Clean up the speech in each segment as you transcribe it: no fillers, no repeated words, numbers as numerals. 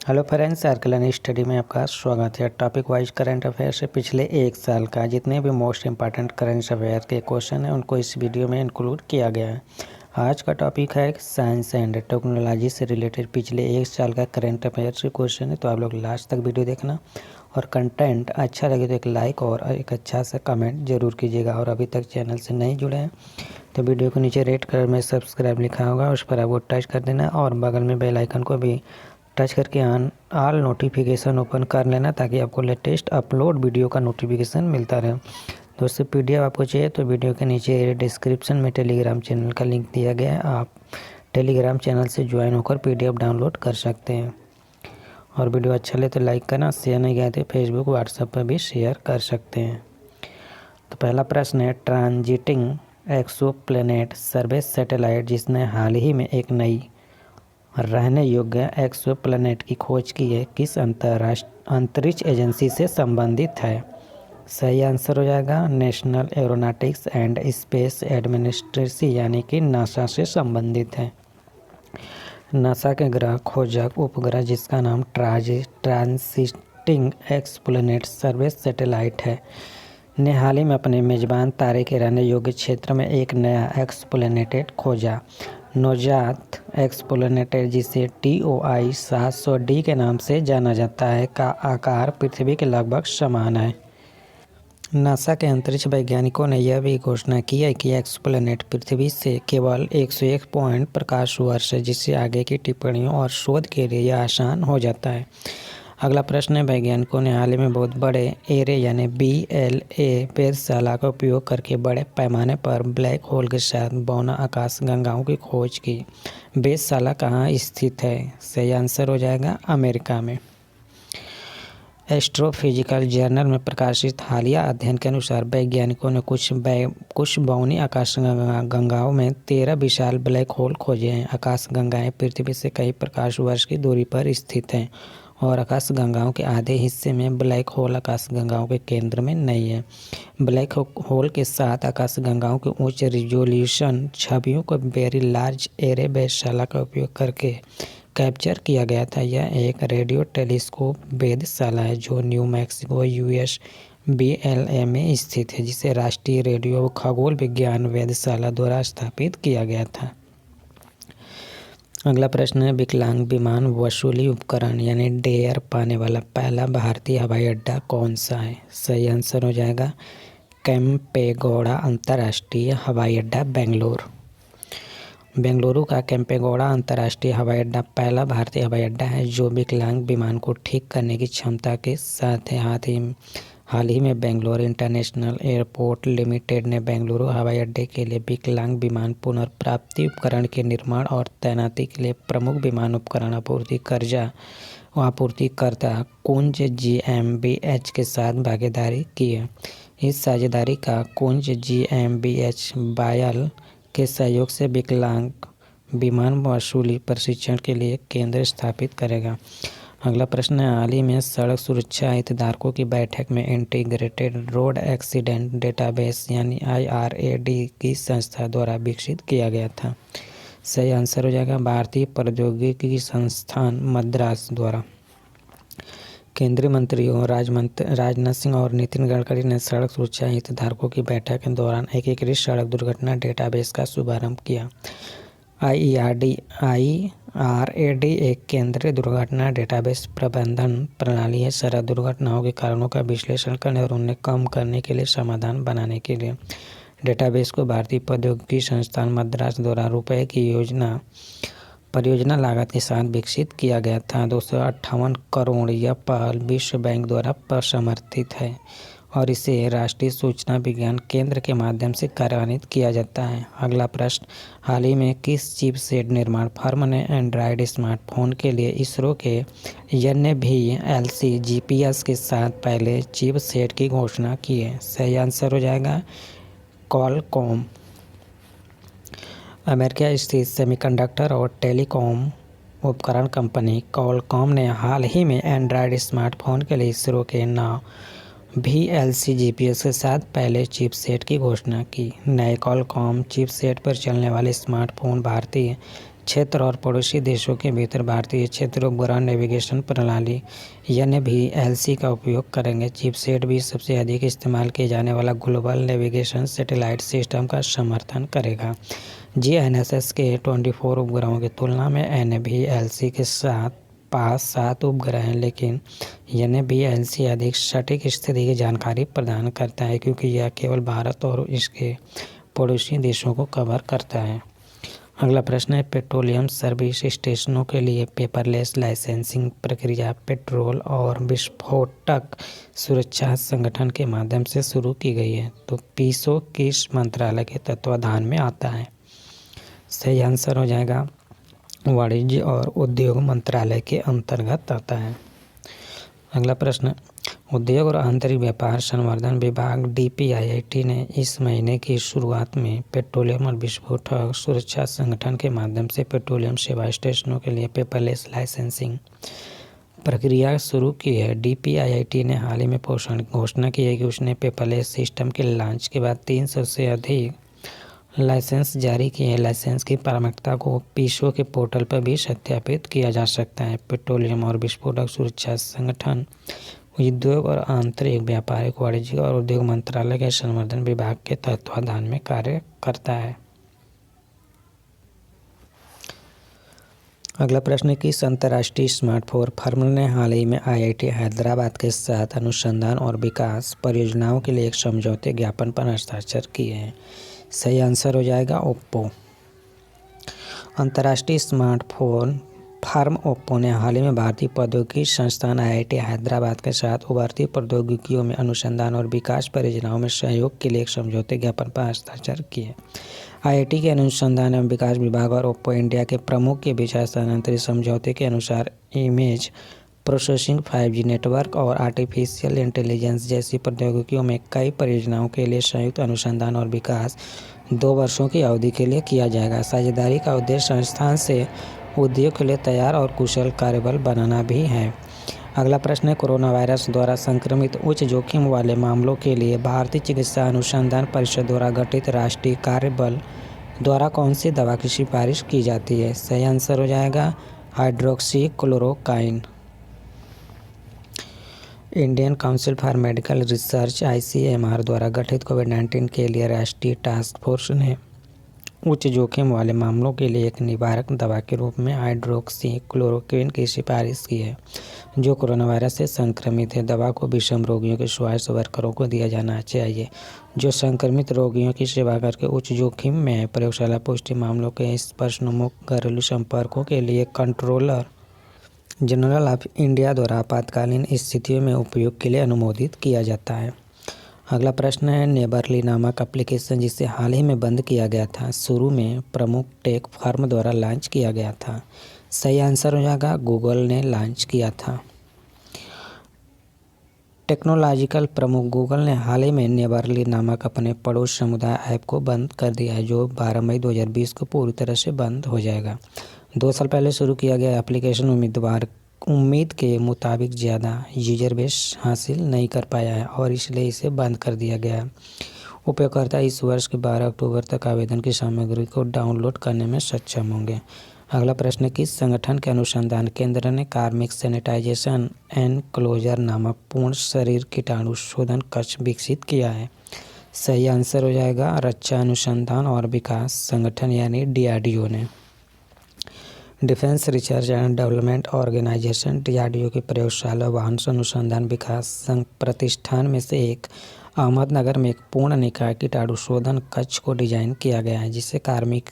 Hello friends, circle study में आपका स्वागत है। टॉपिक वाइज करंट अफेयर से पिछले एक साल का जितने भी मोस्ट इम्पॉर्टेंट करंट अफेयर के क्वेश्चन हैं उनको इस वीडियो में इंक्लूड किया गया है। आज का टॉपिक है साइंस एंड टेक्नोलॉजी से रिलेटेड पिछले एक साल का करंट अफेयर से क्वेश्चन है, तो आप लोग लास्ट तक वीडियो देखना और कंटेंट अच्छा लगे तो एक लाइक और एक अच्छा सा कमेंट जरूर कीजिएगा। और अभी तक चैनल से नहीं जुड़े हैं तो वीडियो को नीचे रेड कलर में सब्सक्राइब लिखा होगा, उस पर आपको टच कर देना और बगल में बेल आइकन को भी टच करके ऑल नोटिफिकेशन ओपन कर लेना ताकि आपको लेटेस्ट अपलोड वीडियो का नोटिफिकेशन मिलता रहे। दोस्तों, पीडीएफ आपको चाहिए तो वीडियो के नीचे डिस्क्रिप्शन में टेलीग्राम चैनल का लिंक दिया गया है, आप टेलीग्राम चैनल से ज्वाइन होकर पीडीएफ डाउनलोड कर सकते हैं। और वीडियो अच्छा लगे तो लाइक करना, शेयर नहीं किया तो फेसबुक व्हाट्सएप पर भी शेयर कर सकते हैं। तो पहला प्रश्न है, ट्रांजिटिंग एक्सोप्लैनेट सर्वे सैटेलाइट जिसने हाल ही में एक नई रहने योग्य एक्सोप्लैनेट की खोज की है किस अंतरिक्ष एजेंसी से संबंधित है? सही आंसर हो जाएगा national aeronautics and space administration यानी कि नासा से संबंधित है। नासा के ग्रह खोजक उपग्रह जिसका नाम ट्रांसिटिंग एक्सोप्लैनेट सर्वे सैटेलाइट है ने हाल ही में अपने मेजबान तारे के रहने योग्य क्षेत्र में एक नया एक्सोप्लैनेट खोजा। नौजात एक्सोप्लैनेट जिसे TOI 700D के नाम से जाना जाता है का आकार पृथ्वी के लगभग समान है। नासा के अंतरिक्ष वैज्ञानिकों ने यह भी घोषणा की है कि एक्सोप्लैनेट पृथ्वी से केवल 101 पॉइंट प्रकाश वर्ष है, जिससे आगे की टिप्पणियों और शोध के लिए यह आसान हो जाता है। अगला प्रश्न है, वैज्ञानिकों ने हाल ही में बहुत बड़े एरे यानी BLA वेधशाला का उपयोग करके बड़े पैमाने पर ब्लैक होल के साथ बौना आकाश गंगाओं की खोज की। वेधशाला कहाँ स्थित है? सही आंसर हो जाएगा अमेरिका में। एस्ट्रोफिजिकल जर्नल में प्रकाशित हालिया अध्ययन के अनुसार वैज्ञानिकों ने कुछ बौनी आकाश गंगाओं में 13 विशाल ब्लैक होल खोजे हैं। आकाश गंगाएं पृथ्वी से कई प्रकाश वर्ष की दूरी पर स्थित हैं और आकाश गंगाओं के आधे हिस्से में ब्लैक होल आकाश गंगाओं के केंद्र में नहीं है। ब्लैक होल के साथ आकाश गंगाओं की उच्च रिजोल्यूशन छवियों को वेरी लार्ज एरे वेधशाला का उपयोग करके कैप्चर किया गया था। यह एक रेडियो टेलीस्कोप वेधशाला है जो न्यू मैक्सिको US BLA में स्थित है, जिसे राष्ट्रीय रेडियो खगोल विज्ञान वेधशाला द्वारा स्थापित किया गया था। अगला प्रश्न है, विकलांग विमान वसूली उपकरण यानी डेयर पाने वाला पहला भारतीय हवाई अड्डा कौन सा है? सही आंसर हो जाएगा केम्पेगौड़ा अंतर्राष्ट्रीय हवाई अड्डा बेंगलुरु का केम्पेगौड़ा अंतर्राष्ट्रीय हवाई अड्डा पहला भारतीय हवाई अड्डा है जो विकलांग विमान को ठीक करने की क्षमता के साथ है। हाल ही में बेंगलुरु इंटरनेशनल एयरपोर्ट लिमिटेड ने बेंगलुरु हवाई अड्डे के लिए विकलांग विमान पुनर्प्राप्ति उपकरण के निर्माण और तैनाती के लिए प्रमुख विमान उपकरण आपूर्तिकर्ता कुंज GmbH के साथ भागीदारी की है। इस साझेदारी का कुंज GmbH बायल के सहयोग से विकलांग विमान वसूली प्रशिक्षण के लिए केंद्र स्थापित करेगा। अगला प्रश्न है, हाल ही में सड़क सुरक्षा हितधारकों की बैठक में इंटीग्रेटेड रोड एक्सीडेंट डेटाबेस यानी IRAD की संस्था द्वारा विकसित किया गया था। सही आंसर हो जाएगा भारतीय प्रौद्योगिकी संस्थान मद्रास द्वारा। केंद्रीय मंत्रियों राजनाथ सिंह और नितिन गडकरी ने सड़क सुरक्षा हितधारकों की बैठक के दौरान एकीकृत सड़क दुर्घटना डेटाबेस का शुभारंभ किया। IRAD एक केंद्रीय दुर्घटना डेटाबेस प्रबंधन प्रणाली है। सड़क दुर्घटनाओं के कारणों का विश्लेषण करने और उन्हें कम करने के लिए समाधान बनाने के लिए डेटाबेस को भारतीय प्रौद्योगिकी संस्थान मद्रास द्वारा रुपये की परियोजना लागत के साथ विकसित किया गया था। 258 करोड़ यह पहल विश्व बैंक द्वारा समर्थित है और इसे राष्ट्रीय सूचना विज्ञान केंद्र के माध्यम से कार्यान्वित किया जाता है। अगला प्रश्न, हाल ही में किस चिपसेट निर्माण फर्म ने एंड्रॉयड स्मार्टफोन के लिए इसरो के NVLC GPS के साथ पहले चिपसेट की घोषणा की है? सही आंसर हो जाएगा क्वालकॉम। अमेरिका स्थित सेमीकंडक्टर और टेलीकॉम उपकरण कंपनी क्वालकॉम ने हाल ही में एंड्रॉयड स्मार्टफोन के लिए इसरो के VLC GPS के साथ पहले चिपसेट की घोषणा की। नए क्वालकॉम चिपसेट पर चलने वाले स्मार्टफोन भारतीय क्षेत्र और पड़ोसी देशों के भीतर भारतीय क्षेत्र उपग्रह नेविगेशन प्रणाली NVLC का उपयोग करेंगे। चिपसेट भी सबसे अधिक इस्तेमाल किए जाने वाला ग्लोबल नेविगेशन सैटेलाइट सिस्टम का समर्थन करेगा। GNSS के 24 उपग्रहों की तुलना में NVLC के पास 7 उपग्रह हैं, लेकिन NVLC अधिक सटीक स्थिति की जानकारी प्रदान करता है क्योंकि यह केवल भारत और इसके पड़ोसी देशों को कवर करता है। अगला प्रश्न है, पेट्रोलियम सर्विस स्टेशनों के लिए पेपरलेस लाइसेंसिंग प्रक्रिया पेट्रोल और विस्फोटक सुरक्षा संगठन के माध्यम से शुरू की गई है। तो PISO किस मंत्रालय के तत्वाधान में आता है? सही आंसर हो जाएगा वाणिज्य और उद्योग मंत्रालय के अंतर्गत आता है। अगला प्रश्न, उद्योग और आंतरिक व्यापार संवर्धन विभाग DPIIT ने इस महीने की शुरुआत में पेट्रोलियम और विस्फोटक सुरक्षा संगठन के माध्यम से पेट्रोलियम सेवा स्टेशनों के लिए पेपरलेस लाइसेंसिंग प्रक्रिया शुरू की है। DPIIT ने हाल ही में घोषणा की है कि उसने पेपरलेस सिस्टम के लॉन्च के बाद 300 से अधिक लाइसेंस जारी किए हैं। लाइसेंस की प्रामाणिकता को PISO के पोर्टल पर भी सत्यापित किया जा सकता है। पेट्रोलियम और विस्फोटक सुरक्षा संगठन उद्योग और आंतरिक व्यापारिक वाणिज्य और उद्योग मंत्रालय के संवर्धन विभाग के तत्वाधान में कार्य करता है। अगला प्रश्न, किस अंतर्राष्ट्रीय स्मार्टफोन फर्म ने हाल ही में IIT हैदराबाद के साथ अनुसंधान और विकास परियोजनाओं के लिए एक समझौते ज्ञापन पर हस्ताक्षर किए हैं? सही आंसर हो जाएगा ओप्पो। अंतर्राष्ट्रीय स्मार्टफोन फर्म ओप्पो ने हाल ही में भारतीय प्रौद्योगिकी संस्थान IIT हैदराबाद के साथ उभरती प्रौद्योगिकियों में अनुसंधान और विकास परियोजनाओं में सहयोग के लिए एक समझौते ज्ञापन पर हस्ताक्षर किए। IIT के अनुसंधान एवं विकास विभाग और ओप्पो इंडिया के प्रमुख के बीच हस्तांतरित समझौते के अनुसार इमेज प्रोसेसिंग, 5G नेटवर्क और आर्टिफिशियल इंटेलिजेंस जैसी प्रौद्योगिकियों में कई परियोजनाओं के लिए संयुक्त अनुसंधान और विकास 2 वर्षों की अवधि के लिए किया जाएगा। साझेदारी का उद्देश्य संस्थान से उद्योग के लिए तैयार और कुशल कार्यबल बनाना भी है। अगला प्रश्न है, कोरोना वायरस द्वारा संक्रमित उच्च जोखिम वाले मामलों के लिए भारतीय चिकित्सा अनुसंधान परिषद द्वारा गठित राष्ट्रीय कार्यबल द्वारा कौन सी दवा की सिफारिश की जाती है? सही आंसर हो जाएगा hydroxychloroquine. Indian council for medical research ICMR द्वारा गठित कोविड-19 के लिए राष्ट्रीय टास्क फोर्स ने उच्च जोखिम वाले मामलों के लिए एक निवारक दवा के रूप में हाइड्रोक्सीक्लोरोक्विन की सिफारिश की है, जो कोरोना वायरस से संक्रमित है। दवा को विषम रोगियों के स्वास्थ्य वर्करों को दिया जाना चाहिए जो संक्रमित रोगियों की सेवा करके उच्च जोखिम में है। प्रयोगशाला पुष्टि मामलों के स्पर्शोन्मुख घरेलू संपर्कों के लिए कंट्रोलर जनरल ऑफ इंडिया द्वारा आपातकालीन स्थितियों में उपयोग के लिए अनुमोदित किया जाता है। अगला प्रश्न है, नेबरली नामक एप्लीकेशन जिसे हाल ही में बंद किया गया था, शुरू में प्रमुख टेक फर्म द्वारा लॉन्च किया गया था। सही आंसर हो जाएगा गूगल ने लॉन्च किया था। टेक्नोलॉजिकल प्रमुख गूगल ने हाल ही में नेबरली नामक अपने पड़ोस समुदाय ऐप को बंद कर दिया है, जो 12 मई 2020 को पूरी तरह से बंद हो जाएगा। 2 साल पहले शुरू किया गया एप्लीकेशन उम्मीद के मुताबिक ज़्यादा यूजर बेस हासिल नहीं कर पाया है और इसलिए इसे बंद कर दिया गया है। उपयोगकर्ता इस वर्ष के 12 अक्टूबर तक आवेदन की सामग्री को डाउनलोड करने में सक्षम होंगे। अगला प्रश्न, किस संगठन के अनुसंधान केंद्र ने कार्मिक सैनिटाइजेशन एनक्लोजर नामक पूर्ण शरीर कीटाणु शोधन कक्ष विकसित किया है? सही आंसर हो जाएगा रक्षा अनुसंधान और विकास संगठन यानी DRDO ने। Defence research and development organisation DRDO की प्रयोगशाला वाहन अनुसंधान विकास संघ प्रतिष्ठान में से एक अहमदनगर में एक पूर्ण निकाय कीटाणु शोधन कक्ष को डिजाइन किया गया है, जिसे कार्मिक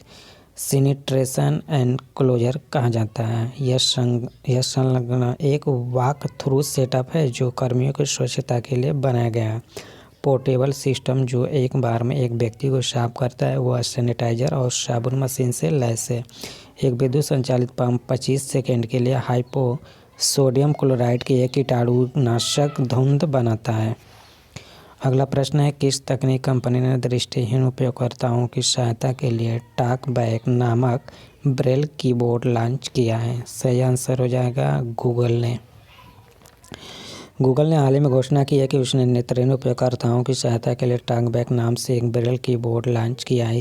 सैनिटेशन एनक्लोजर कहा जाता है। यह संलग्न एक वॉक थ्रू सेटअप है जो कर्मियों की स्वच्छता के लिए बनाया गया है। पोर्टेबल सिस्टम जो एक बार में एक व्यक्ति को साफ करता है, वह सैनिटाइजर और साबुन मशीन से लैस है। एक विद्युत संचालित पंप 25 सेकंड के लिए हाइपो सोडियम क्लोराइड की एक कीटाणुनाशक धुंध बनाता है। अगला प्रश्न है, किस तकनीक कंपनी ने दृष्टिहीन उपयोगकर्ताओं की सहायता के लिए टॉकबैक नामक ब्रेल कीबोर्ड लॉन्च किया है? सही आंसर हो जाएगा गूगल ने। गूगल ने हाल ही में घोषणा की है कि उसने नेत्रहीन उपयोगकर्ताओं की सहायता के लिए टॉकबैक नाम से एक ब्रेल कीबोर्ड लॉन्च किया है।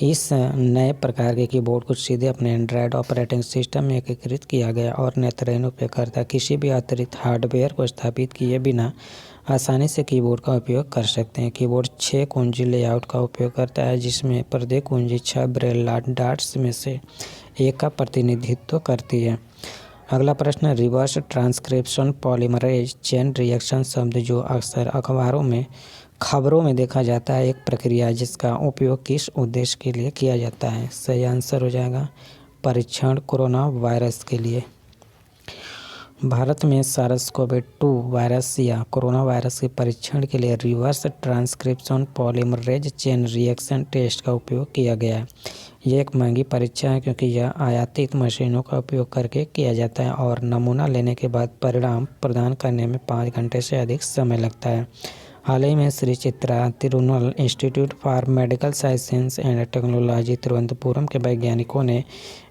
इस नए प्रकार के कीबोर्ड को सीधे अपने एंड्रॉयड ऑपरेटिंग सिस्टम में एकीकृत किया गया और नेत्रहीन उपयोगकर्ता किसी भी अतिरिक्त हार्डवेयर को स्थापित किए बिना आसानी से कीबोर्ड का उपयोग कर सकते हैं। कीबोर्ड 6 कुंजी लेआउट का उपयोग करता है, जिसमें प्रत्येक कुंजी 6 ब्रेल डॉट्स में से एक का प्रतिनिधित्व करती है। अगला प्रश्न है, reverse transcription polymerase chain reaction शब्द जो अक्सर खबरों में देखा जाता है, एक प्रक्रिया है जिसका उपयोग किस उद्देश्य के लिए किया जाता है। सही आंसर हो जाएगा परीक्षण कोरोना वायरस के लिए। भारत में सार्स-कोवी-2 वायरस या कोरोना वायरस के परीक्षण के लिए reverse transcription polymerase chain reaction test का उपयोग किया गया है। यह एक महंगी परीक्षा है क्योंकि यह आयातित मशीनों का उपयोग करके किया जाता है और नमूना लेने के बाद परिणाम प्रदान करने में 5 घंटे से अधिक समय लगता है। हाल ही में Shri Chitra Tirunal institute for medical sciences and technology Thiruvananthapuram के वैज्ञानिकों ने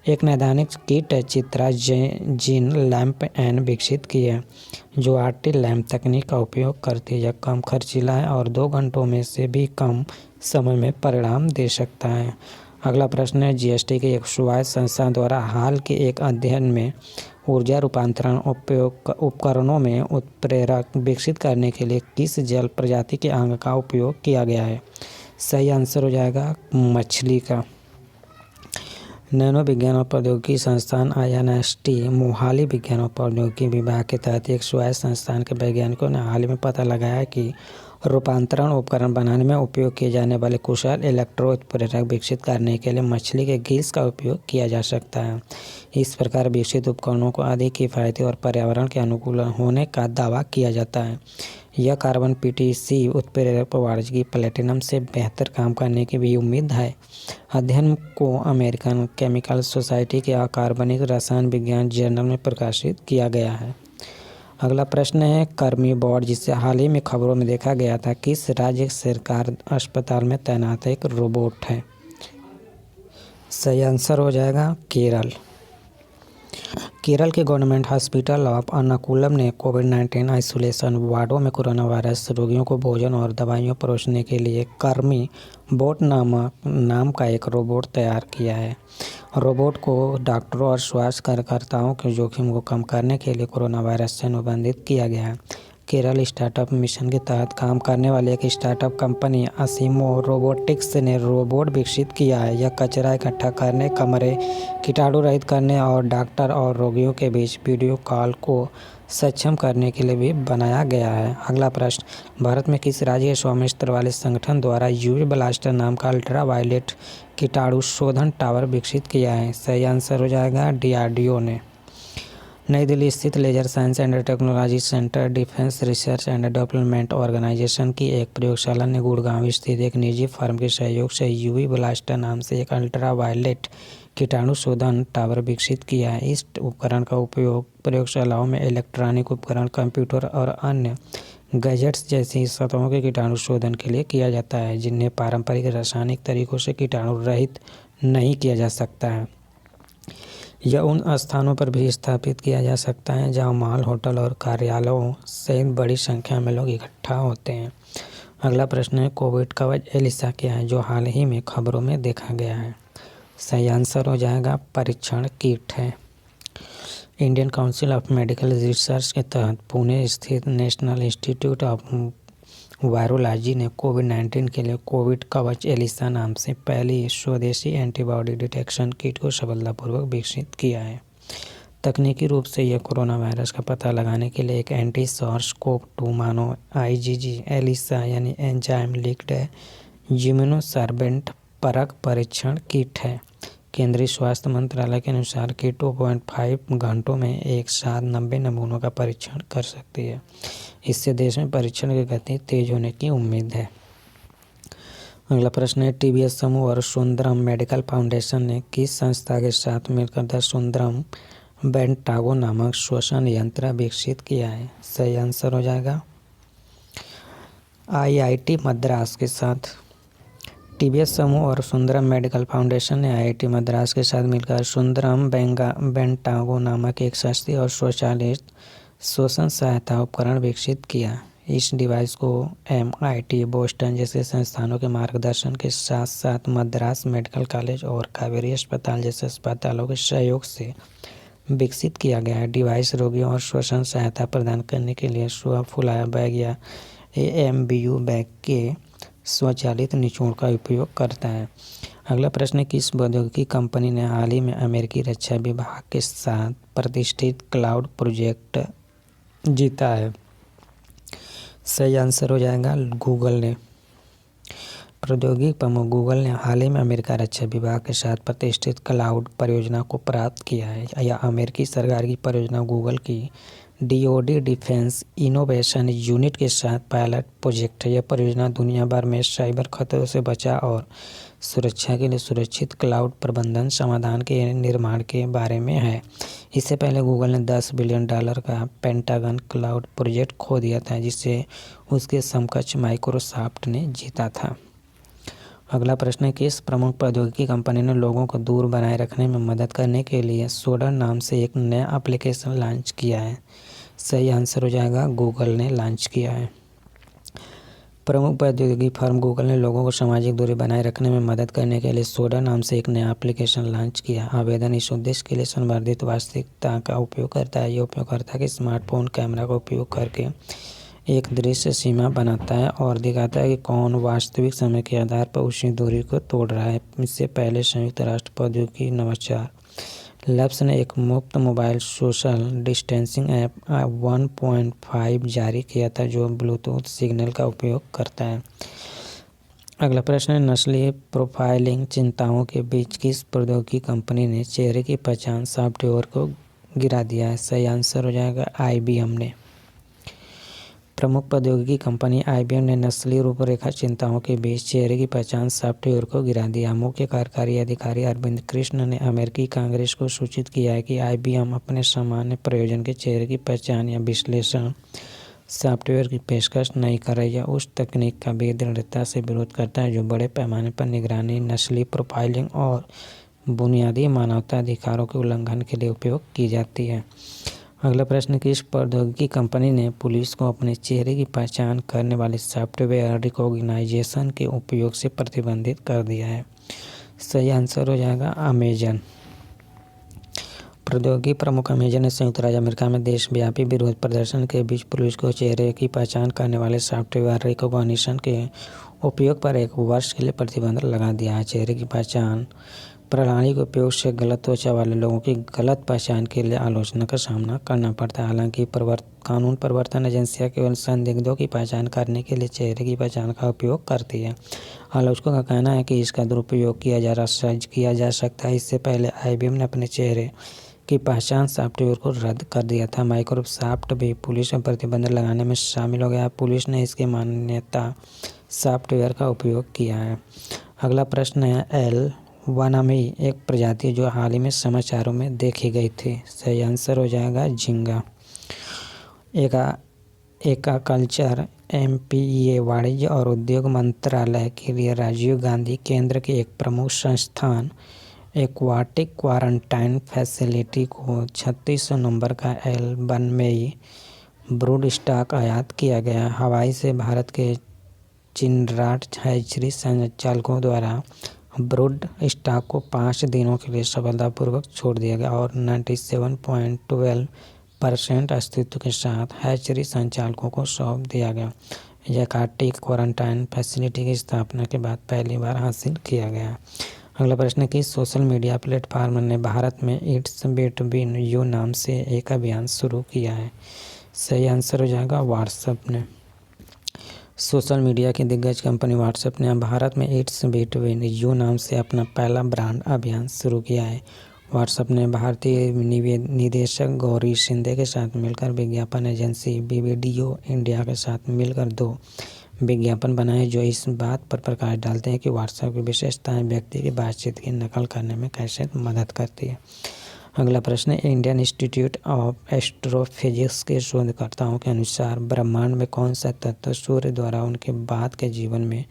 एक नैदानिक kit Chitra gene lamp N विकसित की है, जो RT लैंप तकनीक का उपयोग करती है। यह कम खर्चीला है और 2 घंटों में से भी कम समय में परिणाम दे सकता है। अगला प्रश्न है, GST के एक स्वायत्त संस्था द्वारा हाल के एक अध्ययन में ऊर्जा रूपांतरण उपकरणों में उत्प्रेरक विकसित करने के लिए किस जल प्रजाति के अंग का उपयोग किया गया है। सही आंसर हो जाएगा मछली का। नैनो विज्ञान और प्रौद्योगिकी संस्थान INST मोहाली विज्ञान और प्रौद्योगिकी विभाग के तहत एक स्वायत्त संस्थान के वैज्ञानिकों ने हाल ही में पता लगाया कि रूपांतरण उपकरण बनाने में उपयोग किए जाने वाले कुशल इलेक्ट्रो उत्प्रेरक विकसित करने के लिए मछली के गीस का उपयोग किया जा सकता है। इस प्रकार विकसित उपकरणों को अधिक किफ़ायती और पर्यावरण के अनुकूल होने का दावा किया जाता है। यह कार्बन PTC उत्प्रेरक प्रवाहकीय प्लेटिनम से बेहतर काम करने की भी उम्मीद है। अध्ययन को अमेरिकन केमिकल सोसाइटी के अकार्बनिक रसायन विज्ञान जर्नल में प्रकाशित किया गया है। अगला प्रश्न है, कर्मी बोर्ड जिसे हाल ही में खबरों में देखा गया था, किस राज्य सरकार अस्पताल में तैनात एक रोबोट है। सही आंसर हो जाएगा केरल। केरल के गवर्नमेंट हॉस्पिटल ऑफ अर्नाकुलम ने कोविड-19 आइसोलेशन वार्डों में कोरोना वायरस रोगियों को भोजन और दवाइयाँ परोसने के लिए कर्मी बोट नाम का एक रोबोट तैयार किया है। रोबोट को डॉक्टरों और स्वास्थ्य कार्यकर्ताओं के जोखिम को कम करने के लिए कोरोना वायरस से अनुबंधित किया गया है। केरल स्टार्टअप मिशन के तहत काम करने वाली एक स्टार्टअप कंपनी असीमो रोबोटिक्स ने रोबोट विकसित किया है। यह कचरा इकट्ठा करने, कमरे कीटाणु रहित करने और डॉक्टर और रोगियों के बीच वीडियो कॉल को सक्षम करने के लिए भी बनाया गया है। अगला प्रश्न, भारत में किस राज्य के स्वामित्व वाले संगठन द्वारा UV ब्लास्टर नाम का अल्ट्रा वायलेट कीटाणु शोधन टावर विकसित किया है। सही आंसर हो जाएगा DRDO ने। नई दिल्ली स्थित laser science and technology centre defence research and development organisation की एक प्रयोगशाला ने गुड़गांव स्थित एक निजी फर्म के सहयोग से UV ब्लास्टर नाम से एक अल्ट्रा वायलेट कीटाणु शोधन टावर विकसित किया है। इस उपकरण का उपयोग प्रयोगशालाओं में इलेक्ट्रॉनिक उपकरण, कंप्यूटर और अन्य गैजेट्स जैसी सतहों के कीटाणु शोधन के लिए किया जाता है, जिन्हें पारंपरिक रासायनिक तरीकों से कीटाणु रहित नहीं किया जा सकता है। यह उन स्थानों पर भी स्थापित किया जा सकता है जहां मॉल, होटल और कार्यालयों सहित बड़ी संख्या में लोग इकट्ठा होते हैं। अगला प्रश्न है, कोविड कवच एलिसा क्या है, जो हाल ही में खबरों में देखा गया है। सही आंसर हो जाएगा परीक्षण किट है। Indian council of medical research के तहत पुणे स्थित नेशनल इंस्टीट्यूट ऑफ वायरोलॉजी ने कोविड-19 के लिए कोविड कवच एलिसा नाम से पहली स्वदेशी एंटीबॉडी डिटेक्शन किट को सफलतापूर्वक विकसित किया है। तकनीकी रूप से यह कोरोना वायरस का पता लगाने के लिए एक एंटी SARS-CoV-2 मानव IgG एलिसा यानी एंजाइम लिंक्ड इम्यूनोसॉर्बेंट परख परीक्षण किट है। केंद्रीय स्वास्थ्य मंत्रालय के अनुसार किट 2.5 घंटों में एक साथ 90 नमूनों का परीक्षण कर सकती है। इससे देश में परीक्षण की गति तेज होने की उम्मीद है। अगला प्रश्न है, TBS समूह और सुंदरम मेडिकल फाउंडेशन ने किस संस्था के साथ मिलकर द सुंदरम बेंटागो नामक श्वसन यंत्र विकसित किया है। सही आंसर हो जाएगा IIT मद्रास के साथ। TBS समूह और सुंदरम मेडिकल फाउंडेशन ने IIT मद्रास के साथ मिलकर सुंदरम बेंटागो नामक एक सस्ती और स्वचालित श्वसन सहायता उपकरण विकसित किया। इस डिवाइस को MIT, बोस्टन जैसे संस्थानों के मार्गदर्शन के साथ साथ मद्रास मेडिकल कॉलेज और कावेरी अस्पताल जैसे अस्पतालों के सहयोग से विकसित किया गया है। डिवाइस रोगियों और श्वसन सहायता प्रदान करने के लिए स्व फुलाया बैग या AMBU बैग के स्वचालित निचोड़ का उपयोग करता है। अगला प्रश्न, किस प्रौद्योगिकी कंपनी ने हाल ही में अमेरिकी रक्षा विभाग के साथ प्रतिष्ठित क्लाउड प्रोजेक्ट जीता है? सही आंसर हो जाएगा गूगल ने। प्रौद्योगिकी प्रमुख गूगल ने हाल ही में अमेरिका रक्षा विभाग के साथ प्रतिष्ठित क्लाउड परियोजना को प्राप्त किया है। यह अमेरिकी सरकार की परियोजना गूगल की DoD डिफेंस इनोवेशन यूनिट के साथ पायलट प्रोजेक्ट है। यह परियोजना दुनिया भर में साइबर खतरों से बचाव और सुरक्षा के लिए सुरक्षित क्लाउड प्रबंधन समाधान के निर्माण के बारे में है। इससे पहले गूगल ने $10 बिलियन का पेंटागन क्लाउड प्रोजेक्ट खो दिया था, जिसे उसके समकक्ष माइक्रोसॉफ्ट ने जीता था। अगला प्रश्न है, किस प्रमुख प्रौद्योगिकी कंपनी ने लोगों को दूर बनाए रखने में मदद करने के लिए सोडर नाम से एक नया एप्लीकेशन लॉन्च किया है? सही आंसर हो जाएगा गूगल ने लॉन्च किया है। प्रमुख प्रौद्योगिकी फर्म गूगल ने लोगों को सामाजिक दूरी बनाए रखने में मदद करने के लिए सोडर नाम से एक नया एप्लीकेशन लॉन्च किया। आवेदन इस उद्देश्य के लिए संवर्धित वास्तविकता का उपयोग करता है। ये उपयोगकर्ता के स्मार्टफोन कैमरा का उपयोग करके एक दृश्य सीमा बनाता है और दिखाता है कि कौन वास्तविक समय के आधार पर उसी दूरी को तोड़ रहा है। इससे पहले संयुक्त राष्ट्र प्रौद्योगिकी नवाचार लैब्स ने एक मुफ्त मोबाइल सोशल डिस्टेंसिंग ऐप 1.5 जारी किया था, जो ब्लूटूथ सिग्नल का उपयोग करता है। अगला प्रश्न है, नस्लीय प्रोफाइलिंग चिंताओं के बीच किस प्रौद्योगिकी कंपनी ने चेहरे की पहचान सॉफ्टवेयर को गिरा दिया है? सही आंसर हो जाएगा IBM ने। प्रमुख प्रौद्योगिकी कंपनी IBM ने नस्लीय रूपरेखा चिंताओं के बीच चेहरे की पहचान सॉफ्टवेयर को गिरा दिया। मुख्य कार्यकारी अधिकारी अरविंद कृष्ण ने अमेरिकी कांग्रेस को सूचित किया है कि IBM अपने सामान्य प्रयोजन के चेहरे की पहचान या विश्लेषण सॉफ्टवेयर की पेशकश नहीं कर रही है। उस तकनीक का भी दृढ़ता से विरोध करता है जो बड़े पैमाने पर निगरानी, नस्लीय प्रोफाइलिंग और बुनियादी मानवाधिकारों के उल्लंघन के लिए उपयोग की जाती है। अगला प्रश्न, किस प्रौद्योगिकी कंपनी ने पुलिस को अपने चेहरे की पहचान करने वाले सॉफ्टवेयर रिकॉग्नाइजेशन के उपयोग से प्रतिबंधित कर दिया है? सही आंसर हो जाएगा अमेजन। प्रौद्योगिकी प्रमुख अमेजन ने संयुक्त राज्य अमेरिका में देशव्यापी विरोध प्रदर्शन के बीच पुलिस को चेहरे की पहचान करने वाले सॉफ्टवेयर रिकॉग्निशन के उपयोग पर 1 वर्ष के लिए प्रतिबंध लगा दिया है। चेहरे की पहचान प्रणाली के उपयोग से गलत त्वचा वाले लोगों की गलत पहचान के लिए आलोचना का सामना करना पड़ता है। हालांकि कानून प्रवर्तन एजेंसियां केवल संदिग्धों की पहचान करने के लिए चेहरे की पहचान का उपयोग करती है। आलोचकों का कहना है कि इसका दुरुपयोग किया जा सकता है। इससे पहले IBM ने अपने चेहरे की पहचान सॉफ्टवेयर को रद्द कर दिया था। माइक्रोसॉफ्ट भी पुलिस पर प्रतिबंध लगाने में शामिल हो गया। पुलिस ने इसके मान्यता सॉफ्टवेयर का उपयोग किया है। अगला प्रश्न है, L1 एक प्रजाति जो हाल ही में समाचारों में देखी गई थी? सही आंसर हो जाएगा झींगा। एक्वाकल्चर MPEA वाणिज्य और उद्योग मंत्रालय के लिए राजीव गांधी केंद्र के एक प्रमुख संस्थान एक्वाटिक क्वारंटाइन फैसिलिटी को 3600 नंबर का L1 ब्रूड स्टॉक आयात किया गया। हवाई से भारत के चिनराट हैचरी संचालकों द्वारा ब्रूड स्टॉक को 5 दिनों के लिए सफलतापूर्वक छोड़ दिया गया और 97.12% अस्तित्व के साथ हैचरी संचालकों को सौंप दिया गया। यह एक्वाटिक क्वारंटाइन फैसिलिटी की स्थापना के बाद पहली बार हासिल किया गया। अगला प्रश्न, किस सोशल मीडिया प्लेटफॉर्म ने भारत में इट्स बिटवीन यू नाम से एक अभियान शुरू किया है? सही आंसर हो जाएगा व्हाट्सएप ने। सोशल मीडिया की दिग्गज कंपनी व्हाट्सएप ने भारत में इट्स बिटवीन यू नाम से अपना पहला ब्रांड अभियान शुरू किया है। व्हाट्सएप ने भारतीय निदेशक गौरी शिंदे के साथ मिलकर विज्ञापन एजेंसी BBDO इंडिया के साथ मिलकर 2 विज्ञापन बनाए जो इस बात पर प्रकाश डालते हैं कि व्हाट्सएप की विशेषताएं व्यक्ति की बातचीत की नकल करने में कैसे मदद करती है। अगला प्रश्न है, इंडियन इंस्टीट्यूट ऑफ एस्ट्रोफिजिक्स के शोधकर्ताओं के अनुसार ब्रह्मांड में कौन सा तत्व सूर्य द्वारा उनके बाद के जीवन में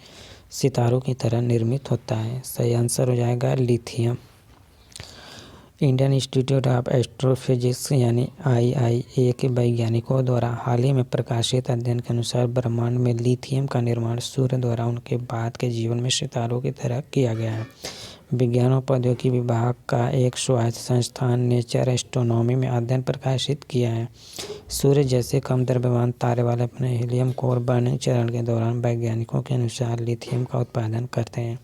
सितारों की तरह निर्मित होता है? सही आंसर हो जाएगा lithium. Indian institute of astrophysics यानी IIA के वैज्ञानिकों द्वारा हाल ही में प्रकाशित अध्ययन के अनुसार ब्रह्मांड में लिथियम का निर्माण सूर्य द्वारा उनके बाद के जीवन में सितारों की तरह किया गया है। विज्ञान और प्रौद्योगिकी विभाग का एक स्वायत्त संस्थान नेचर एस्ट्रोनॉमी में अध्ययन प्रकाशित किया है। सूर्य जैसे कम द्रव्यमान तारे वाले अपने हीलियम कोर बर्निंग चरण के दौरान वैज्ञानिकों के अनुसार लिथियम का उत्पादन करते हैं।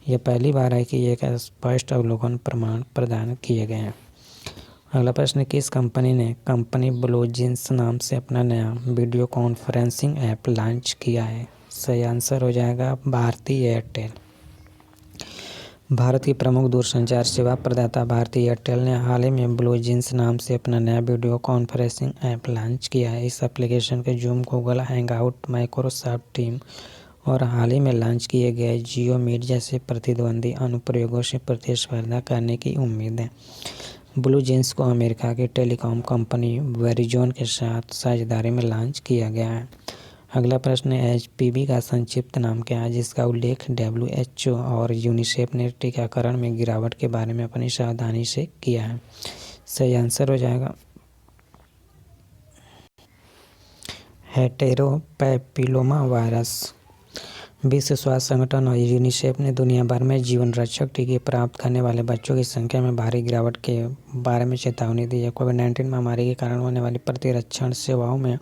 यह पहली बार है कि एक स्पष्ट अवलोकन प्रमाण प्रदान किए गए हैं। अगला प्रश्न, किस कंपनी ब्लू जींस नाम से अपना नया वीडियो कॉन्फ्रेंसिंग ऐप लॉन्च किया है? सही आंसर हो जाएगा भारती एयरटेल। भारत की प्रमुख दूरसंचार सेवा प्रदाता भारती एयरटेल ने हाल ही में ब्लू जींस नाम से अपना नया वीडियो कॉन्फ्रेंसिंग ऐप लॉन्च किया है। इस एप्लीकेशन के zoom, Google hangout, Microsoft team और हाल ही में लॉन्च किए गए जियो मीट जैसे प्रतिद्वंदी अनुप्रयोगों से प्रतिस्पर्धा करने की उम्मीद है। ब्लू जींस को अमेरिका की टेलीकॉम कंपनी वेरिजोन के साथ साझेदारी में लॉन्च किया गया है। अगला प्रश्न है, HPV का संक्षिप्त नाम क्या है जिसका उल्लेख WHO और यूनिसेफ ने टीकाकरण में गिरावट के बारे में अपनी सावधानी से किया है? सही आंसर हो जाएगा हेटेरोपैपिलोमा वायरस। विश्व स्वास्थ्य संगठन और यूनिसेफ ने दुनिया भर में जीवन रक्षक टीके प्राप्त करने वाले बच्चों की संख्या में भारी गिरावट के बारे में चेतावनी दी है। कोविड-19 महामारी के कारण होने वाली प्रतिरक्षण सेवाओं में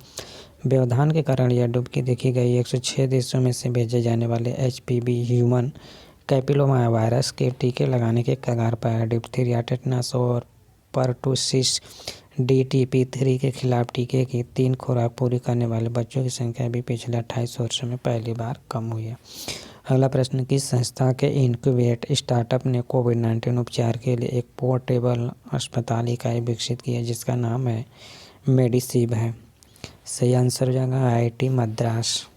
व्यवधान के कारण यह डुबकी देखी गई। 106 देशों में से भेजे जाने वाले HPV ह्यूमन कैपिलोमा वायरस के टीके लगाने के कगार पर है। डिप्थीरिया, टेटनस और परटूसिस DTP3 के खिलाफ टीके की 3 खुराक पूरी करने वाले बच्चों की संख्या भी पिछले 28 वर्षों में पहली बार कम हुई है। अगला प्रश्न, किस संस्था के इनक्यूबेट स्टार्टअप ने कोविड-19 उपचार के लिए एक पोर्टेबल अस्पताल इकाई विकसित की है जिसका नाम है मेडिसिव है? सही आंसर हो जाएगा IIT Madras.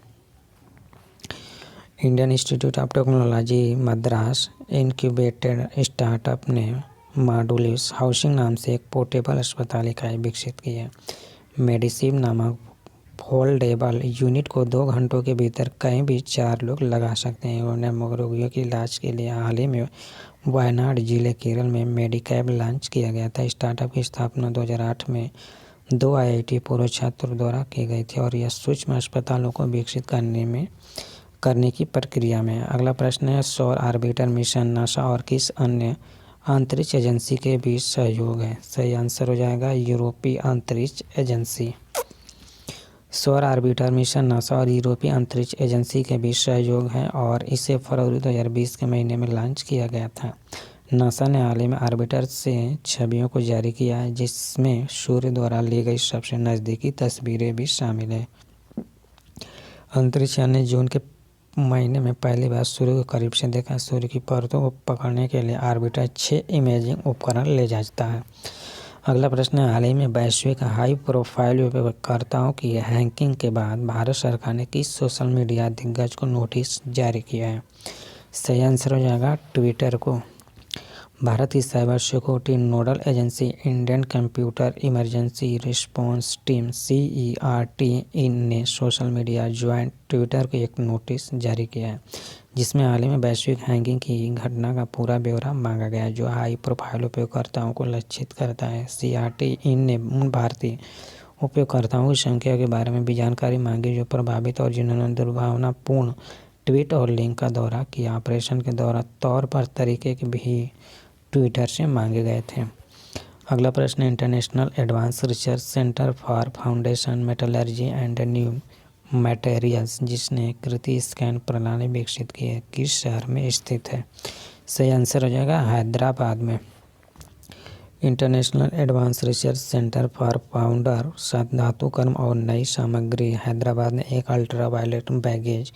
Indian institute of technology Madras incubated startup ने मॉड्यूलस हाउसिंग नाम से एक पोर्टेबल अस्पताल इकाई विकसित की है। मेडिसिव नामक फोल्डेबल यूनिट को 2 घंटों के भीतर कहीं भी 4 लोग लगा सकते हैं। उन्हें रोगियों के इलाज के लिए हाल ही में वायनाड जिले केरल में मेडिकैब लॉन्च किया गया था। स्टार्टअप की स्थापना 2008 में 2 IIT पूर्व छात्रों द्वारा की गई थी और यह सूक्ष्म अस्पतालों को विकसित करने की प्रक्रिया में है। अगला प्रश्न है, सौर ऑर्बिटर मिशन नासा और किस अन्य अंतरिक्ष एजेंसी के बीच सहयोग है? सही आंसर हो जाएगा यूरोपीय अंतरिक्ष एजेंसी। सौर ऑर्बिटर मिशन नासा और यूरोपीय अंतरिक्ष एजेंसी के बीच सहयोग है और इसे फरवरी 2020 के महीने में लॉन्च किया गया था। नासा ने हाल ही में ऑर्बिटर से छवियों को जारी किया है जिसमें सूर्य द्वारा ली गई सबसे नज़दीकी तस्वीरें भी शामिल है। अंतरिक्ष यान ने जून के महीने में पहली बार सूर्य को करीब से देखा। सूर्य की परतों को पकड़ने के लिए ऑर्बिटर 6 इमेजिंग उपकरण ले जाता है। अगला प्रश्न है, हाल ही में वैश्विक हाई प्रोफाइल उपयोगकर्ताओं की हैकिंग के बाद भारत सरकार ने किस सोशल मीडिया दिग्गज को नोटिस जारी किया है? सही आंसर हो जाएगा ट्विटर को। भारत की cyber security nodal agency Indian computer emergency response team CERT ने सोशल मीडिया ज्वाइंट ट्विटर को एक नोटिस जारी किया है जिसमें हाल ही में वैश्विक हैकिंग की घटना का पूरा ब्यौरा मांगा गया है जो हाई प्रोफाइल उपयोगकर्ताओं को लक्षित करता है। CERT ने उन भारतीय उपयोगकर्ताओं की संख्या के बारे में भी जानकारी मांगी जो प्रभावित और जिन्होंने दुर्भावनापूर्ण ट्वीट और लिंक का दौरा किया। ऑपरेशन के तौर पर तरीके भी ट्विटर से मांगे गए थे। अगला प्रश्न, international advance research centre for foundation metallurgy and new materials जिसने कृति स्कैन प्रणाली विकसित की है किस शहर में स्थित है? सही आंसर हो जाएगा हैदराबाद में। International advance research centre for powder धातुकर्म और नई सामग्री हैदराबाद ने एक अल्ट्रावायलेट बैगेज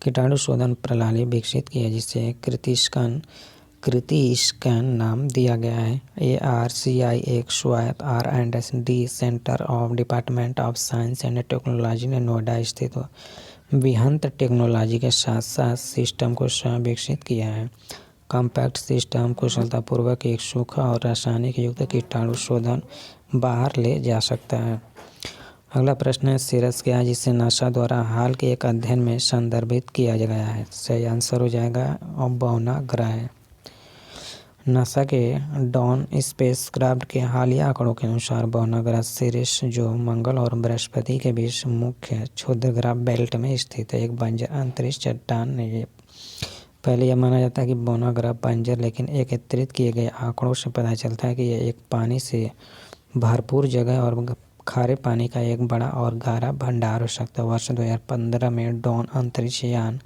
कीटाणु शोधन प्रणाली विकसित की है जिसे कृति स्कैन नाम दिया गया है। ARCI एक स्वायत्त R&D centre of department of science and technology ने नोएडा स्थित विहंत टेक्नोलॉजी के साथ साथ सिस्टम को स्वयं विकसित किया है। कॉम्पैक्ट सिस्टम कुशलतापूर्वक एक सूखा और रासायनिक युक्त कीटाणु शोधन बाहर ले जा सकता है। अगला प्रश्न है, सीरस क्या है जिसे नासा द्वारा हाल के एक अध्ययन में संदर्भित किया गया है? सही आंसर हो जाएगा बौना ग्रह है। नासा के डॉन स्पेसक्राफ्ट के हालिया आंकड़ों के अनुसार बौना ग्रह सिरिस, जो मंगल और बृहस्पति के बीच मुख्य क्षुद्रग्रह बेल्ट में स्थित है, एक बंजर अंतरिक्ष चट्टान है। ये पहले यह माना जाता है कि बौना ग्रह बंजर, लेकिन एकत्रित किए गए आंकड़ों से पता चलता है कि यह एक पानी से भरपूर जगह और खारे पानी का एक बड़ा और गहरा भंडार हो सकता है। वर्ष 2015 में डॉन अंतरिक्ष यान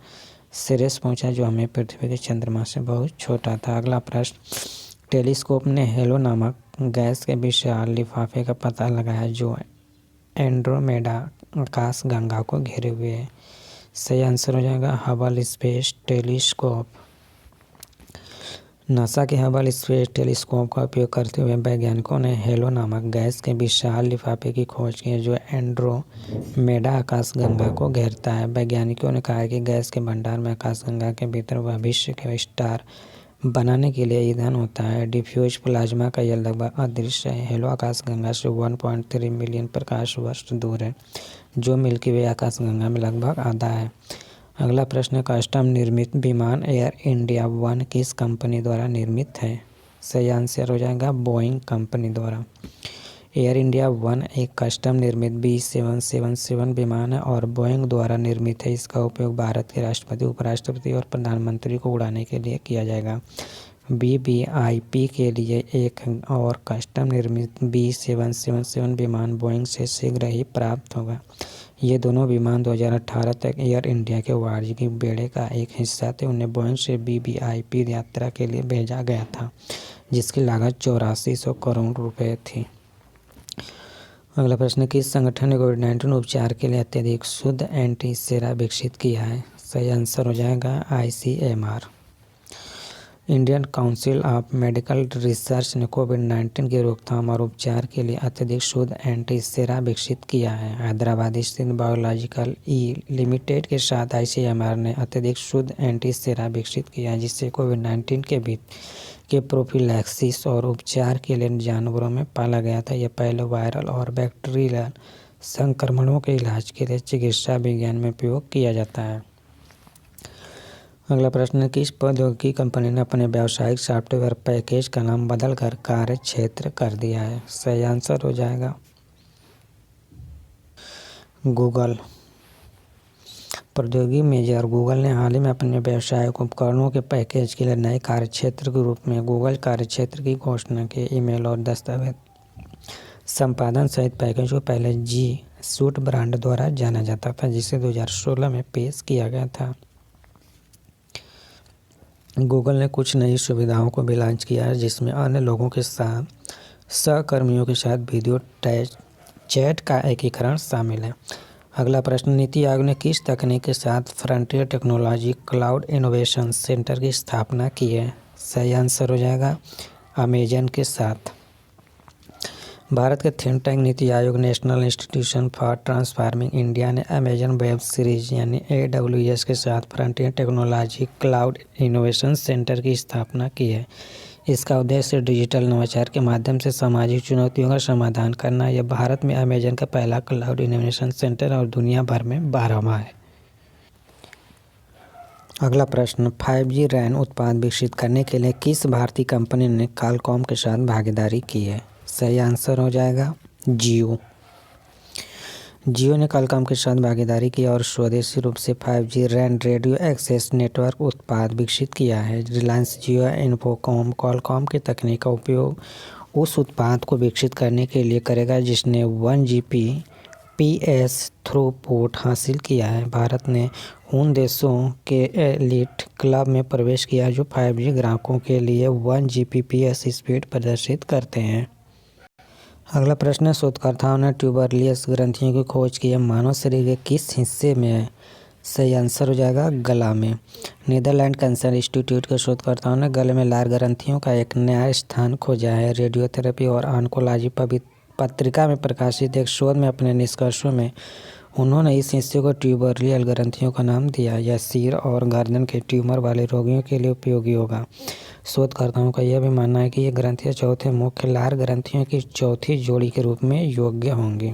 सिरिस पहुंचा, जो हमें पृथ्वी के चंद्रमा से बहुत छोटा था। अगला प्रश्न, टेलीस्कोप ने हेलो नामक गैस के विशाल लिफाफे का पता लगाया जो एंड्रोमेडा आकाश गंगा को घेरे हुए है। सही आंसर हो जाएगा हबल स्पेस टेलीस्कोप। नासा के हबल स्पेस टेलीस्कोप का उपयोग करते हुए वैज्ञानिकों ने हेलो नामक गैस के विशाल लिफाफे की खोज की है, जो एंड्रोमेडा आकाशगंगा को घेरता है। वैज्ञानिकों ने कहा है कि गैस के भंडार में आकाशगंगा के भीतर भविष्य के स्टार बनाने के लिए ईंधन होता है। डिफ्यूज प्लाज्मा का यह लगभग अदृश्य है। हेलो आकाशगंगा से 1.3 मिलियन प्रकाश वर्ष दूर है, जो मिल्की वे आकाशगंगा में लगभग आधा है। अगला प्रश्न, कस्टम निर्मित विमान एयर इंडिया 1 किस कंपनी द्वारा निर्मित है? सही आंसर हो जाएगा बोइंग कंपनी द्वारा। एयर इंडिया 1 एक कस्टम निर्मित B777 विमान है और बोइंग द्वारा निर्मित है। इसका उपयोग भारत के राष्ट्रपति, उपराष्ट्रपति और प्रधानमंत्री को उड़ाने के लिए किया जाएगा। VVIP के लिए एक और कस्टम निर्मित B777 विमान बोइंग से शीघ्र ही प्राप्त होगा। ये दोनों विमान 2018 तक एयर इंडिया के वाणिज्यिक बेड़े का एक हिस्सा थे। उन्हें बोइंग से VVIP यात्रा के लिए भेजा गया था, जिसकी लागत 8400 करोड़ रुपए थी। अगला प्रश्न, किस संगठन ने कोविड-19 उपचार के लिए अत्यधिक शुद्ध एंटीसेरा विकसित किया है? सही आंसर हो जाएगा ICMR। Indian council of medical research ने कोविड-19 की रोकथाम और उपचार के लिए अत्यधिक शुद्ध एंटीसेरा विकसित किया है। हैदराबाद स्थित बायोलॉजिकल ई लिमिटेड के साथ ICMR ने अत्यधिक शुद्ध एंटीसेरा विकसित किया है, जिससे कोविड-19 के प्रोफिलैक्सिस और उपचार के लिए जानवरों में पाला गया था। यह पहले वायरल और बैक्टीरियल संक्रमणों के इलाज के लिए चिकित्सा विज्ञान में उपयोग किया जाता है। अगला प्रश्न, किस प्रौद्योगिकी कंपनी ने अपने व्यावसायिक सॉफ्टवेयर पैकेज का नाम बदलकर कार्य क्षेत्र कर दिया है? सही आंसर हो जाएगा गूगल। प्रौद्योगिकी मेजर गूगल ने हाल ही में अपने व्यावसायिक उपकरणों के पैकेज के लिए नए कार्यक्षेत्र के रूप में गूगल कार्यक्षेत्र की घोषणा की। ईमेल और दस्तावेज संपादन सहित पैकेज को पहले जी सूट ब्रांड द्वारा जाना जाता था, जिसे 2016 में पेश किया गया था। गूगल ने कुछ नई सुविधाओं को भी लॉन्च किया है, जिसमें अन्य लोगों के साथ सहकर्मियों के साथ वीडियो चैट का एकीकरण शामिल है। अगला प्रश्न, नीति आयोग ने किस तकनीक के साथ frontier technology cloud innovation centre की स्थापना की है? सही आंसर हो जाएगा अमेजन के साथ। भारत के think tank NITI Aayog national institution for transforming India ने अमेजन वेब सीरीज यानी AWS के साथ frontier technology cloud innovation centre की स्थापना की है। इसका उद्देश्य डिजिटल नवाचार के माध्यम से सामाजिक चुनौतियों का समाधान करना। यह भारत में अमेजन का पहला क्लाउड इनोवेशन सेंटर और दुनिया भर में 12वां है। अगला प्रश्न, 5G RAN उत्पाद विकसित करने के लिए किस भारतीय कंपनी ने क्वालकॉम के साथ भागीदारी की है? सही आंसर हो जाएगा जियो। जियो ने क्वालकॉम के साथ भागीदारी की और स्वदेशी रूप से 5G RAN radio access network उत्पाद विकसित किया है। रिलायंस जियो इन्फोकॉम क्वालकॉम की तकनीक का उपयोग उस उत्पाद को विकसित करने के लिए करेगा जिसने 1 Gbps थ्रूपुट हासिल किया है। भारत ने उन देशों के एलिट क्लब में प्रवेश किया जो 5G ग्राहकों के लिए 1 Gbps स्पीड प्रदर्शित करते हैं। अगला प्रश्न, शोधकर्ताओं ने ट्यूबरलियस ग्रंथियों की खोज की है। मानव शरीर के किस हिस्से में है? सही आंसर हो जाएगा गला में। नीदरलैंड कैंसर इंस्टीट्यूट के शोधकर्ताओं ने गले में लार ग्रंथियों का एक नया स्थान खोजा है। रेडियोथेरेपी और ऑन्कोलॉजी पत्रिका में प्रकाशित एक शोध में अपने निष्कर्षों में उन्होंने इस हिस्से को ट्यूबरलियल ग्रंथियों का नाम दिया। यह सिर और गर्दन के ट्यूमर वाले रोगियों के लिए उपयोगी होगा। शोधकर्ताओं का यह भी मानना है कि ये ग्रंथियां चौथे मुख्य लार ग्रंथियों की चौथी जोड़ी के रूप में योग्य होंगी।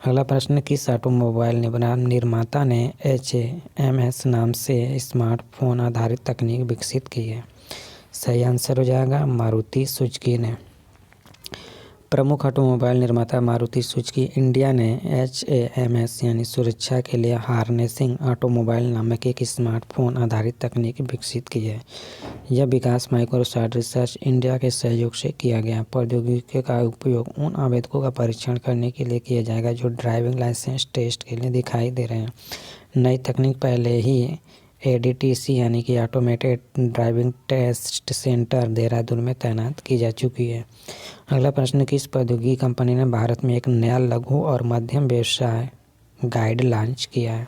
अगला प्रश्न, किस ऑटोमोबाइल निर्माता ने HMS नाम से स्मार्टफोन आधारित तकनीक विकसित की है? सही आंसर हो जाएगा मारुति सुजुकी ने। प्रमुख ऑटोमोबाइल निर्माता मारुति सुजुकी इंडिया ने HAMS यानी सुरक्षा के लिए हार्नेसिंग ऑटोमोबाइल नामक एक स्मार्टफोन आधारित तकनीक विकसित की है। यह विकास माइक्रोसॉफ्ट रिसर्च इंडिया के सहयोग से किया गया। प्रौद्योगिकी का उपयोग उन आवेदकों का परीक्षण करने के लिए किया जाएगा जो ड्राइविंग लाइसेंस टेस्ट के लिए दिखाई दे रहे हैं। नई तकनीक पहले ही ADTC यानी कि automated driving test centre Dehradun में तैनात की जा चुकी है। अगला प्रश्न, किस प्रौद्योगिकी कंपनी ने भारत में एक नया लघु और मध्यम व्यवसाय गाइड लॉन्च किया है?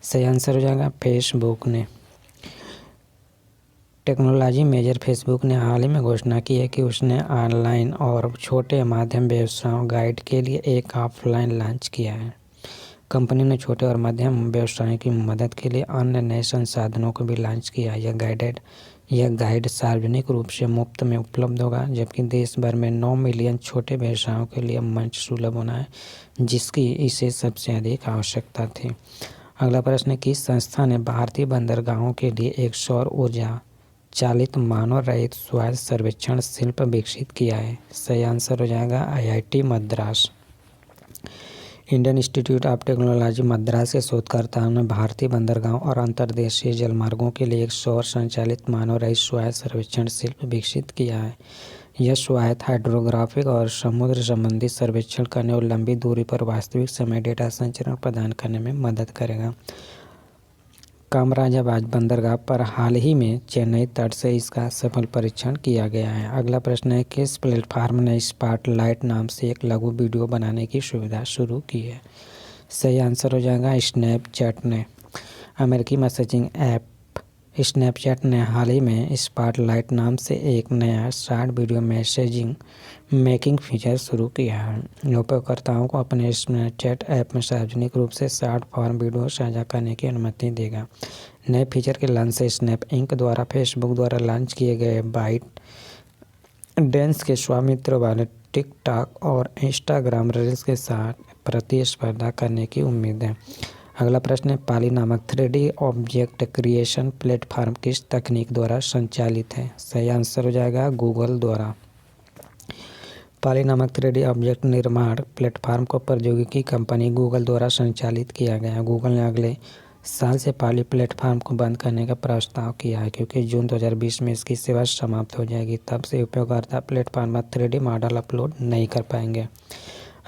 सही आंसर हो जाएगा फेसबुक ने। टेक्नोलॉजी मेजर फेसबुक ने हाल ही में घोषणा की है कि उसने ऑनलाइन और छोटे माध्यम व्यवसायों गाइड के लिए एक ऑफलाइन लॉन्च किया है। कंपनी ने छोटे और मध्यम व्यवसायों की मदद के लिए अन्य नए संसाधनों को भी लॉन्च किया। यह गाइड सार्वजनिक रूप से मुफ्त में उपलब्ध होगा, जबकि देश भर में 9 मिलियन छोटे व्यवसायों के लिए मंच सुलभ होना है, जिसकी इसे सबसे अधिक आवश्यकता थी। अगला प्रश्न, किस संस्था ने भारतीय बंदरगाहों के लिए एक सौर ऊर्जा चालित मानव रहित स्वायत्त सर्वेक्षण शिल्प विकसित किया है? सही आंसर हो जाएगा IIT Madras. Indian institute of technology Madras के शोधकर्ताओं ने भारतीय बंदरगाहों और अंतर्देशीय जलमार्गों के लिए एक सौर संचालित मानव रहित स्वायत्त सर्वेक्षण शिल्प विकसित किया है। यह स्वायत्त हाइड्रोग्राफिक और समुद्र संबंधी सर्वेक्षण करने और लंबी दूरी पर वास्तविक समय डेटा संचरण प्रदान करने में मदद करेगा। कामराजाबाद बंदरगाह पर हाल ही में चेन्नई तट से इसका सफल परीक्षण किया गया है। अगला प्रश्न है, किस प्लेटफॉर्म ने स्पॉटलाइट नाम से एक लघु वीडियो बनाने की सुविधा शुरू की है? सही आंसर हो जाएगा स्नैपचैट ने। अमेरिकी मैसेजिंग ऐप स्नैपचैट ने हाल ही में स्पॉटलाइट नाम से एक नया short video messaging making feature शुरू किया है। यह उपयोगकर्ताओं को अपने स्नैपचैट ऐप में सार्वजनिक रूप से शॉर्ट फॉर्म वीडियो साझा करने की अनुमति देगा। नए फीचर के लॉन्च से स्नैप इंक द्वारा फेसबुक द्वारा लॉन्च किए गए बाइट डेंस के स्वामित्व वाले टिकटॉक और इंस्टाग्राम रील्स के साथ प्रतिस्पर्धा करने की उम्मीद है। अगला प्रश्न है, पाली नामक 3D ऑब्जेक्ट क्रिएशन प्लेटफॉर्म किस तकनीक द्वारा संचालित है? सही आंसर हो जाएगा गूगल द्वारा। पाली नामक 3D ऑब्जेक्ट निर्माण प्लेटफॉर्म को प्रौद्योगिकी कंपनी गूगल द्वारा संचालित किया गया। गूगल ने अगले साल से पाली प्लेटफॉर्म को बंद करने का प्रस्ताव किया है, क्योंकि जून 2020 में इसकी सेवा समाप्त हो जाएगी। तब से उपयोगकर्ता प्लेटफॉर्म पर 3D मॉडल अपलोड नहीं कर पाएंगे।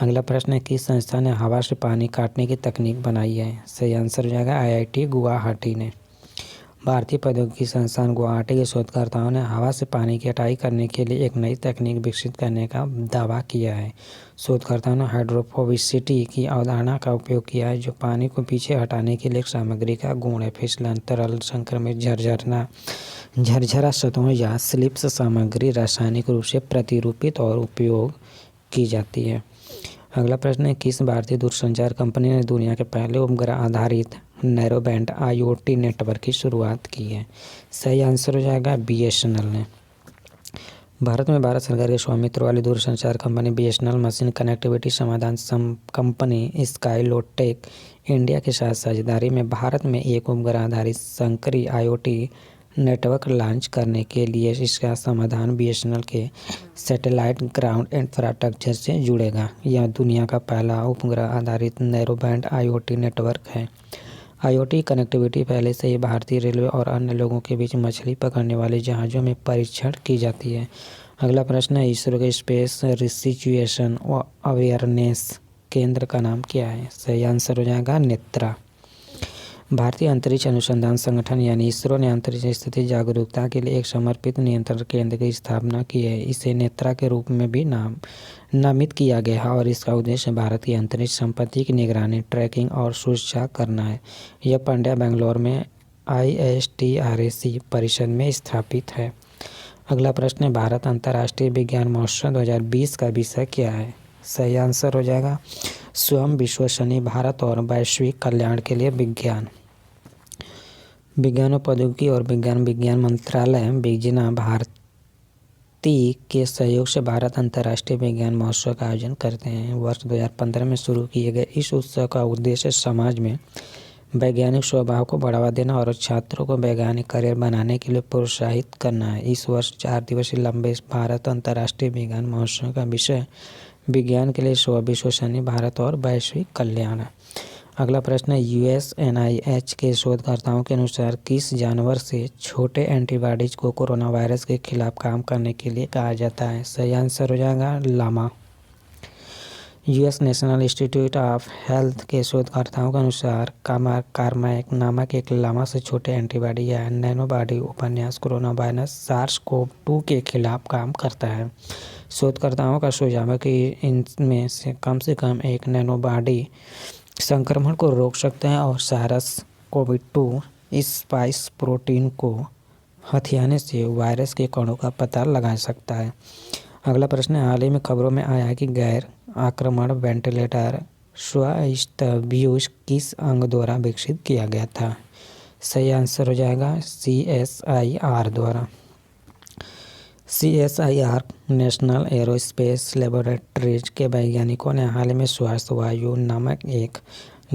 अगला प्रश्न है, किस संस्था ने हवा से पानी काटने की तकनीक बनाई है? सही आंसर हो जाएगा IIT गुवाहाटी ने। भारतीय प्रौद्योगिकी संस्थान गुवाहाटी के शोधकर्ताओं ने हवा से पानी की हटाई करने के लिए एक नई तकनीक विकसित करने का दावा किया है। शोधकर्ताओं ने हाइड्रोफोबिसिटी की अवधारणा का उपयोग किया है, जो पानी को पीछे हटाने के लिए एक सामग्री का गुण है। फिसलन, तरल, संक्रमित, झरझरा सतहों या स्लिप्स सामग्री रासायनिक रूप से प्रतिरूपित और उपयोग की जाती है। अगला प्रश्न है, किस भारतीय दूरसंचार कंपनी ने दुनिया के पहले उपग्रह आधारित नैरो बैंड IoT नेटवर्क की शुरुआत की है? सही आंसर हो जाएगा BSNL ने। भारत में भारत सरकार के स्वामित्व वाली दूरसंचार कंपनी BSNL मशीन कनेक्टिविटी समाधान कंपनी स्काईलोटेक इंडिया के साथ साझेदारी में भारत में एक उपग्रह आधारित संकरी IoT नेटवर्क लॉन्च करने के लिए इसका समाधान BSNL के सैटेलाइट ग्राउंड इंफ्रास्ट्रक्चर से जुड़ेगा। यह दुनिया का पहला उपग्रह आधारित नैरो बैंड IoT नेटवर्क है। IoT कनेक्टिविटी पहले से ही भारतीय रेलवे और अन्य लोगों के बीच मछली पकड़ने वाले जहाज़ों में परीक्षण की जाती है। अगला प्रश्न है, इसरो के स्पेस सिचुएशन अवेयरनेस केंद्र का नाम क्या है? सही आंसर हो जाएगा नेत्रा। भारतीय अंतरिक्ष अनुसंधान संगठन यानी इसरो ने अंतरिक्ष स्थिति जागरूकता के लिए एक समर्पित नियंत्रण केंद्र की स्थापना की है। इसे नेत्रा के रूप में भी नामित किया गया है और इसका उद्देश्य भारत की अंतरिक्ष संपत्ति की निगरानी, ट्रैकिंग और सुरक्षा करना है। यह पंड्या, बेंगलोर में ISTRAC परिषद में स्थापित है। अगला प्रश्न है, भारत अंतर्राष्ट्रीय विज्ञान महोत्सव 2020 का विषय क्या है? सही आंसर हो जाएगा स्वयं विश्वसनीय भारत और वैश्विक कल्याण के लिए विज्ञान। विज्ञान प्रौद्योगिकी और विज्ञान मंत्रालय विज्ञान भारती के सहयोग से भारत अंतर्राष्ट्रीय विज्ञान महोत्सव का आयोजन करते हैं। वर्ष 2015 में शुरू किए गए इस उत्सव का उद्देश्य समाज में वैज्ञानिक स्वभाव को बढ़ावा देना और छात्रों को वैज्ञानिक करियर बनाने के लिए प्रोत्साहित करना है। इस वर्ष 4 दिवसीय लंबे भारत अंतर्राष्ट्रीय विज्ञान महोत्सव का विषय विज्ञान के लिए विश्वसनीय भारत और वैश्विक कल्याण है। अगला प्रश्न है, USNIH के शोधकर्ताओं के अनुसार किस जानवर से छोटे एंटीबॉडीज को कोरोना वायरस के खिलाफ काम करने के लिए कहा जाता है? सही आंसर हो जाएगा llama. US national institute of health के शोधकर्ताओं के अनुसार कार्माइक नामक एक लामा से छोटे एंटीबॉडी या नैनोबॉडी उपन्यास कोरोना वायरस SARS-CoV-2 के खिलाफ काम करता है। शोधकर्ताओं का सुझाव है कि इनमें से कम एक नैनोबॉडी संक्रमण को रोक सकते हैं और SARS-CoV-2 स्पाइक प्रोटीन को हथियाने से वायरस के कणों का पता लगा सकता है। अगला प्रश्न है, हाल ही में खबरों में आया है कि गैर आक्रमण वेंटिलेटर स्वास्थ्यव्यूह किस अंग द्वारा विकसित किया गया था? सही आंसर हो जाएगा CSIR द्वारा। CSIR नेशनल एरोस्पेस लेबोरेटरीज के वैज्ञानिकों ने हाल ही में स्वास्थ्य वायु नामक एक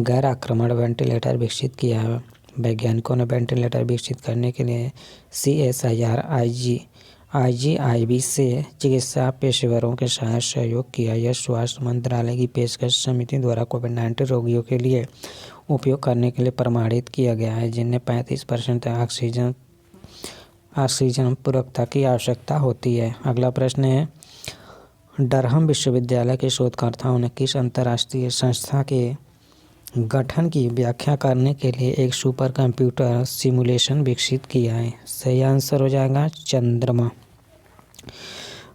गैर आक्रमण वेंटिलेटर विकसित किया है। वैज्ञानिकों ने वेंटिलेटर विकसित करने के लिए CSIR IGIB से चिकित्सा पेशेवरों के साथ सहयोग किया। यह स्वास्थ्य मंत्रालय की पेशकश समिति द्वारा कोविड-19 रोगियों के लिए उपयोग करने के लिए प्रमाणित किया गया है, जिन्हें 35% तक ऑक्सीजन पूरकता की आवश्यकता होती है। अगला प्रश्न है, डरहम विश्वविद्यालय के शोधकर्ताओं ने किस अंतर्राष्ट्रीय संस्था के गठन की व्याख्या करने के लिए एक सुपर कंप्यूटर सिमुलेशन विकसित किया है? सही आंसर हो जाएगा चंद्रमा।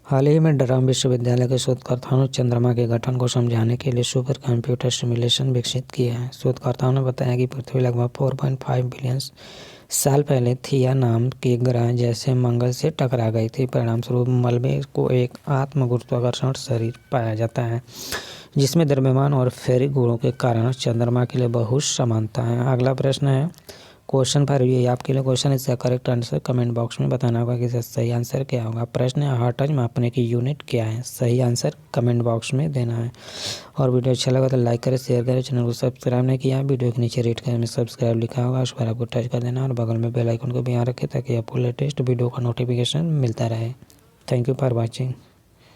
हाल ही में डरहम विश्वविद्यालय के शोधकर्ताओं ने चंद्रमा के गठन को समझाने के लिए सुपर कंप्यूटर सिमुलेशन विकसित किया है। शोधकर्ताओं ने बताया कि पृथ्वी लगभग 4.5 बिलियन साल पहले थिया नाम के ग्रह जैसे मंगल से टकरा गई थी। परिणामस्वरूप मलबे को एक आत्म गुरुत्वाकर्षण शरीर पाया जाता है, जिसमें द्रव्यमान और फेरिक गुणों के कारण चंद्रमा के लिए बहुत समानता है। अगला प्रश्न है, क्वेश्चन फॉर यू, आपके लिए क्वेश्चन, इसका करेक्ट आंसर कमेंट बॉक्स में बताना होगा कि सही आंसर क्या होगा। प्रश्न है, हर्ट्ज मापने की यूनिट क्या है? सही आंसर कमेंट बॉक्स में देना है। और वीडियो अच्छा लगा तो लाइक करें, शेयर करें, चैनल को सब्सक्राइब नहीं किया वीडियो के नीचे रेड कलर में सब्सक्राइब लिखा होगा, उस पर आपको टच कर देना और बगल में बेल आइकन को भी यहाँ रखें ताकि आपको लेटेस्ट वीडियो का नोटिफिकेशन मिलता रहे। Thank you for watching.